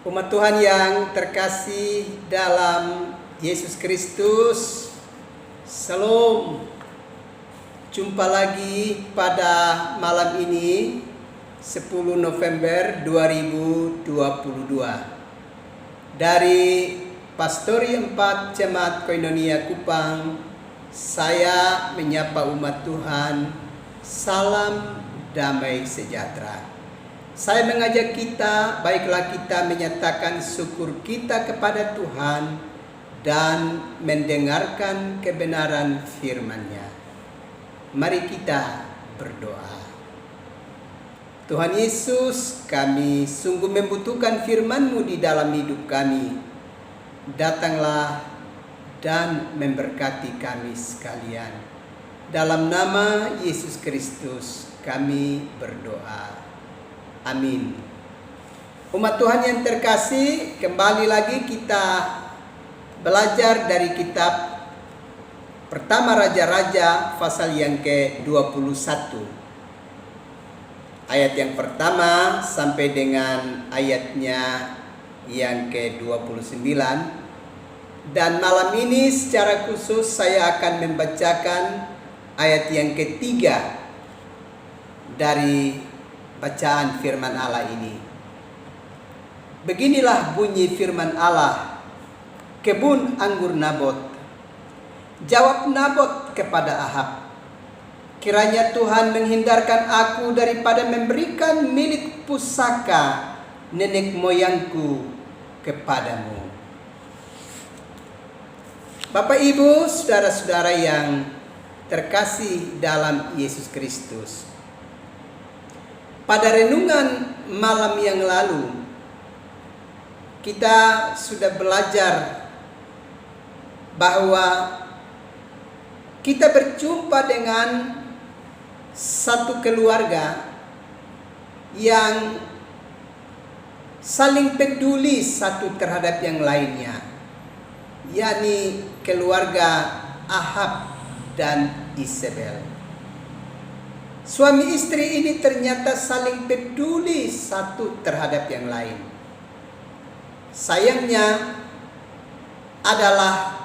Umat Tuhan yang terkasih dalam Yesus Kristus, Salam. Jumpa lagi pada malam ini 10 November 2022 dari Pastori 4 Jemaat Koinonia Kupang. Saya menyapa umat Tuhan, salam damai sejahtera. Saya mengajak kita, baiklah kita menyatakan syukur kita kepada Tuhan dan mendengarkan kebenaran firman-Nya. Mari kita berdoa. Tuhan Yesus, kami sungguh membutuhkan firman-Mu di dalam hidup kami. Datanglah dan memberkati kami sekalian. Dalam nama Yesus Kristus kami berdoa. Amin. Umat Tuhan yang terkasih, kembali lagi kita belajar dari kitab Pertama Raja-Raja pasal yang ke-21. Ayat yang pertama sampai dengan ayatnya yang ke-29. Dan malam ini secara khusus saya akan membacakan ayat yang ketiga dari bacaan firman Allah ini. Beginilah bunyi firman Allah. Kebun anggur Nabot. Jawab Nabot kepada Ahab, kiranya Tuhan menghindarkan aku daripada memberikan milik pusaka nenek moyangku kepadamu. Bapak, Ibu, saudara-saudara yang terkasih dalam Yesus Kristus. Pada renungan malam yang lalu, kita sudah belajar bahwa kita berjumpa dengan satu keluarga yang saling peduli satu terhadap yang lainnya, yakni keluarga Ahab dan Isabel. Suami istri ini ternyata saling peduli satu terhadap yang lain. Sayangnya adalah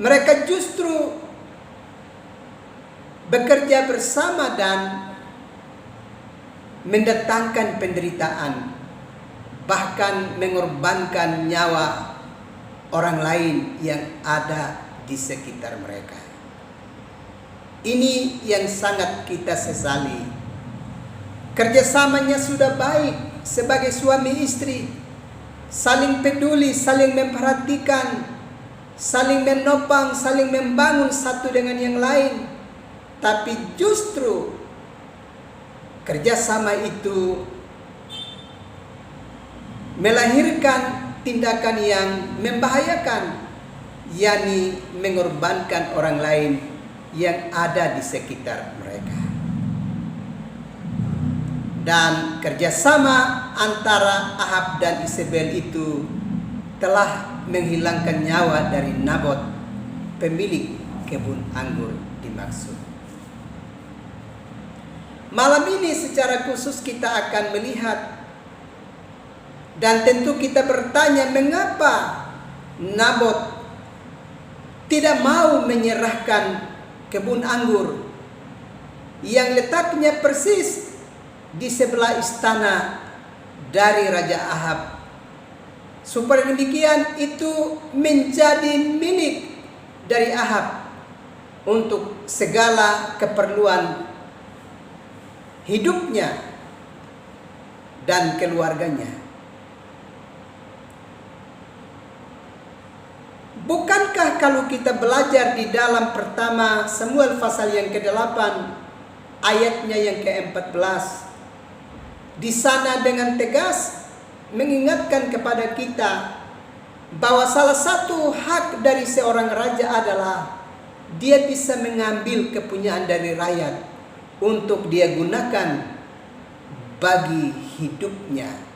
mereka justru bekerja bersama dan mendatangkan penderitaan, bahkan mengorbankan nyawa orang lain yang ada di sekitar mereka. Ini yang sangat kita sesali. Kerjasamanya sudah baik sebagai suami istri, saling peduli, saling memperhatikan, saling menopang, saling membangun satu dengan yang lain. Tapi justru kerjasama itu melahirkan tindakan yang membahayakan, yakni mengorbankan orang lain yang ada di sekitar mereka. Dan kerjasama antara Ahab dan Isabel itu telah menghilangkan nyawa dari Nabot, pemilik kebun anggur dimaksud. Malam ini secara khusus kita akan melihat dan tentu kita bertanya, mengapa Nabot tidak mau menyerahkan kebun anggur yang letaknya persis di sebelah istana dari Raja Ahab, supaya demikian itu menjadi milik dari Ahab untuk segala keperluan hidupnya dan keluarganya. Bukankah kalau kita belajar di dalam pertama Samuel pasal yang ke-8 ayatnya yang ke-14, di sana dengan tegas mengingatkan kepada kita bahwa salah satu hak dari seorang raja adalah dia bisa mengambil kepunyaan dari rakyat untuk dia gunakan bagi hidupnya.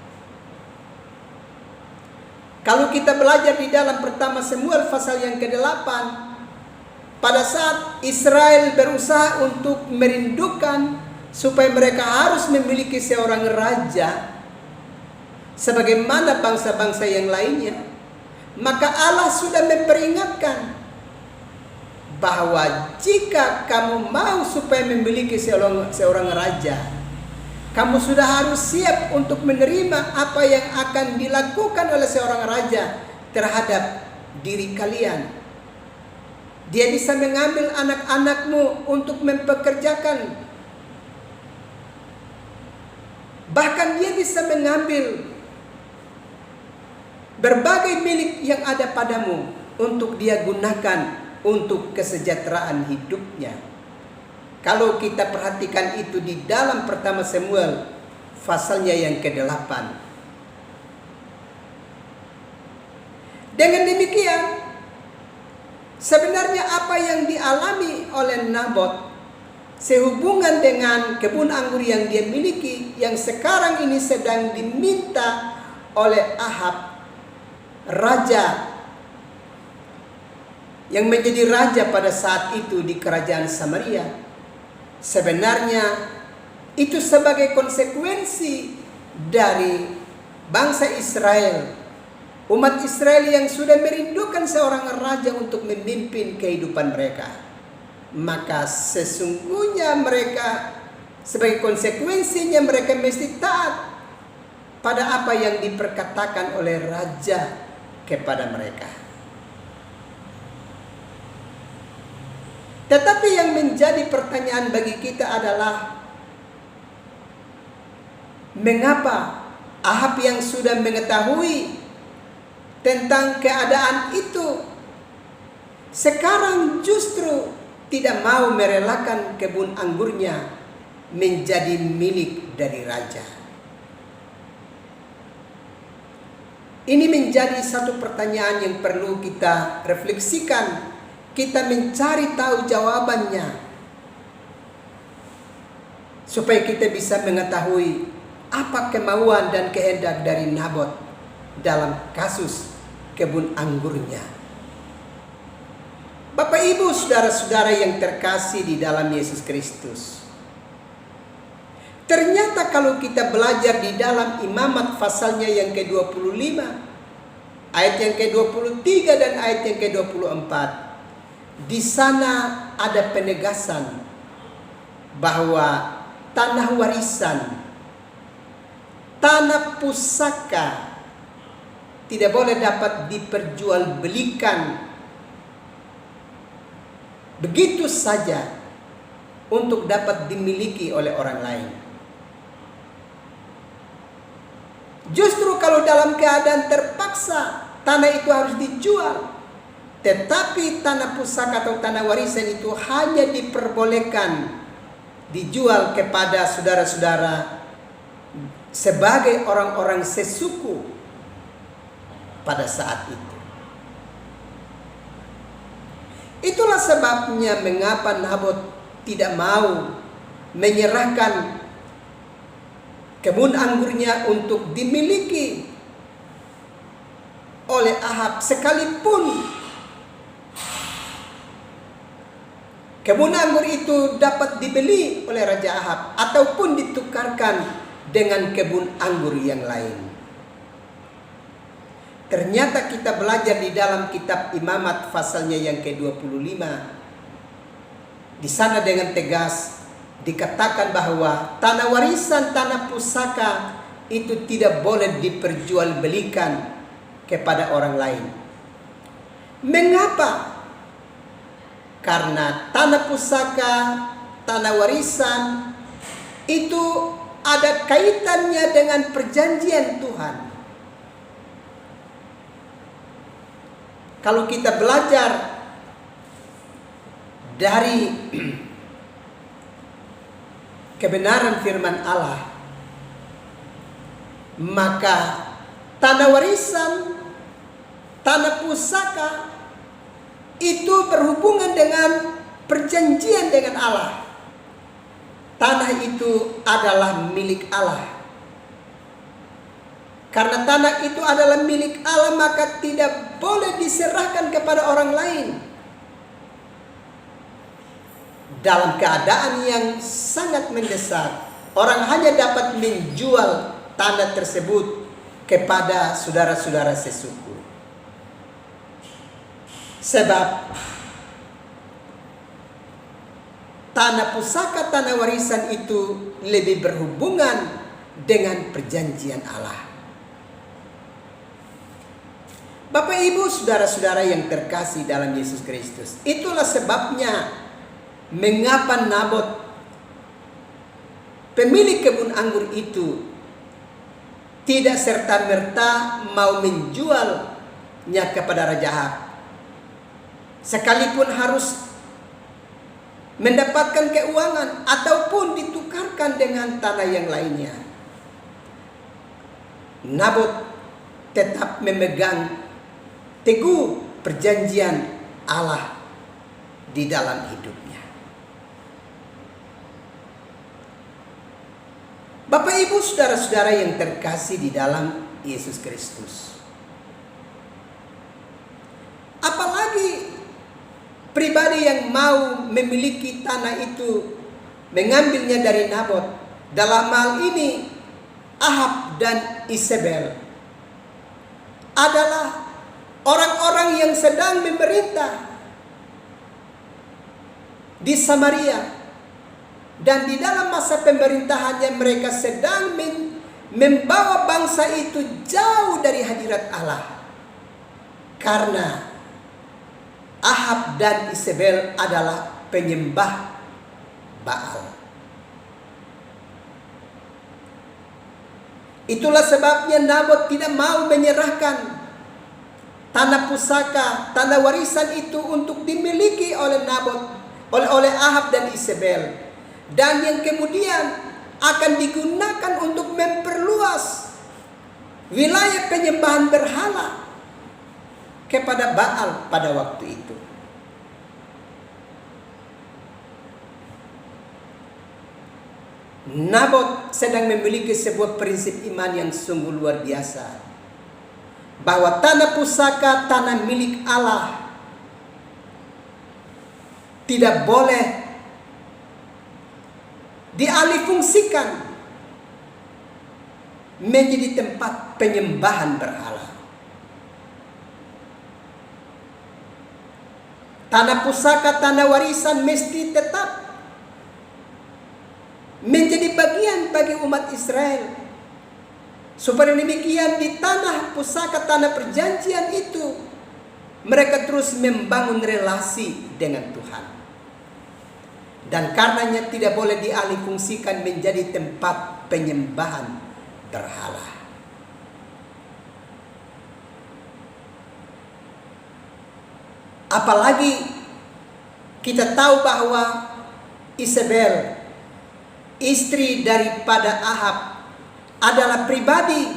Kalau kita belajar di dalam pertama Samuel pasal yang ke-8, pada saat Israel berusaha untuk merindukan supaya mereka harus memiliki seorang raja, sebagaimana bangsa-bangsa yang lainnya. Maka Allah sudah memperingatkan bahwa jika kamu mau supaya memiliki seorang raja, kamu sudah harus siap untuk menerima apa yang akan dilakukan oleh seorang raja terhadap diri kalian. Dia bisa mengambil anak-anakmu untuk mempekerjakan. Bahkan dia bisa mengambil berbagai milik yang ada padamu untuk dia gunakan untuk kesejahteraan hidupnya. Kalau kita perhatikan itu di dalam pertama Samuel pasalnya yang ke-8. Dengan demikian, sebenarnya apa yang dialami oleh Nabot sehubungan dengan kebun anggur yang dia miliki, yang sekarang ini sedang diminta oleh Ahab, raja yang menjadi raja pada saat itu di kerajaan Samaria, sebenarnya itu sebagai konsekuensi dari bangsa Israel, umat Israel yang sudah merindukan seorang raja untuk memimpin kehidupan mereka. Maka sesungguhnya mereka, sebagai konsekuensinya, mereka mesti taat pada apa yang diperkatakan oleh raja kepada mereka. Tetapi yang menjadi pertanyaan bagi kita adalah, mengapa Ahab yang sudah mengetahui tentang keadaan itu sekarang justru tidak mau merelakan kebun anggurnya menjadi milik dari raja? Ini menjadi satu pertanyaan yang perlu kita refleksikan. Kita mencari tahu jawabannya supaya kita bisa mengetahui apa kemauan dan kehendak dari Nabot dalam kasus kebun anggurnya. Bapak Ibu, saudara-saudara yang terkasih di dalam Yesus Kristus, ternyata kalau kita belajar di dalam Imamat pasalnya yang ke-25, ayat yang ke-23 dan ayat yang ke-24, di sana ada penegasan bahwa tanah warisan, tanah pusaka tidak boleh dapat diperjualbelikan begitu saja untuk dapat dimiliki oleh orang lain. Justru kalau dalam keadaan terpaksa, tanah itu harus dijual. Tetapi tanah pusaka atau tanah warisan itu hanya diperbolehkan dijual kepada saudara-saudara sebagai orang-orang sesuku pada saat itu. Itulah sebabnya mengapa Nabot tidak mau menyerahkan kebun anggurnya untuk dimiliki oleh Ahab, sekalipun kebun anggur itu dapat dibeli oleh Raja Ahab ataupun ditukarkan dengan kebun anggur yang lain. Ternyata kita belajar di dalam kitab Imamat pasalnya yang ke-25. Di sana dengan tegas dikatakan bahwa tanah warisan, tanah pusaka itu tidak boleh diperjualbelikan kepada orang lain. Mengapa? Karena tanah pusaka, tanah warisan itu ada kaitannya dengan perjanjian Tuhan. Kalau kita belajar dari kebenaran firman Allah, maka tanah warisan, tanah pusaka itu berhubungan dengan perjanjian dengan Allah. Tanah itu adalah milik Allah. Karena tanah itu adalah milik Allah, maka tidak boleh diserahkan kepada orang lain. Dalam keadaan yang sangat mendesak, orang hanya dapat menjual tanah tersebut kepada saudara-saudara sesuku. Sebab tanah pusaka, tanah warisan itu lebih berhubungan dengan perjanjian Allah. Bapak Ibu saudara-saudara yang terkasih dalam Yesus Kristus, itulah sebabnya mengapa Nabot, pemilik kebun anggur itu, tidak serta-merta mau menjualnya kepada Raja Ahab, sekalipun harus mendapatkan keuangan ataupun ditukarkan dengan tanah yang lainnya. Nabot tetap memegang teguh perjanjian Allah di dalam hidupnya. Bapak Ibu saudara-saudara yang terkasih di dalam Yesus Kristus, apalagi pribadi yang mau memiliki tanah itu mengambilnya dari Nabot, dalam hal ini Ahab dan Isabel, adalah orang-orang yang sedang memerintah di Samaria, dan di dalam masa pemerintahannya mereka sedang membawa bangsa itu jauh dari hadirat Allah, karena Ahab dan Isabel adalah penyembah Baal. Itulah sebabnya Nabot tidak mau menyerahkan tanah pusaka, tanah warisan itu untuk dimiliki oleh Nabot, oleh Ahab dan Isabel, dan yang kemudian akan digunakan untuk memperluas wilayah penyembahan berhala kepada Baal pada waktu itu. Nabot sedang memiliki sebuah prinsip iman yang sungguh luar biasa, bahwa tanah pusaka, tanah milik Allah, tidak boleh dialihfungsikan menjadi tempat penyembahan berhala. Tanah pusaka, tanah warisan mesti tetap menjadi bagian bagi umat Israel. Supaya demikian di tanah pusaka, tanah perjanjian itu, mereka terus membangun relasi dengan Tuhan. Dan karenanya tidak boleh dialihfungsikan menjadi tempat penyembahan berhala. Apalagi kita tahu bahwa Isabel, istri daripada Ahab, adalah pribadi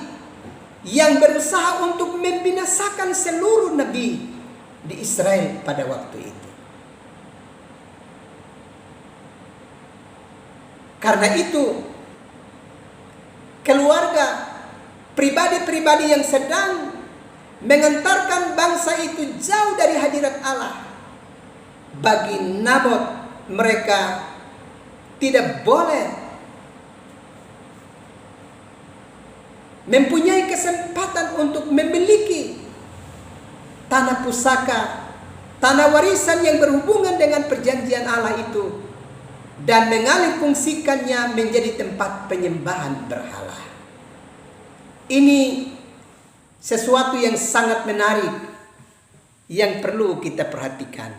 yang berusaha untuk membinasakan seluruh nabi di Israel pada waktu itu. Karena itu, keluarga, pribadi-pribadi yang sedang mengantarkan bangsa itu jauh dari hadirat Allah, bagi Nabot mereka tidak boleh mempunyai kesempatan untuk memiliki tanah pusaka, tanah warisan yang berhubungan dengan perjanjian Allah itu, dan mengalihfungsikannya menjadi tempat penyembahan berhala. Ini sesuatu yang sangat menarik yang perlu kita perhatikan.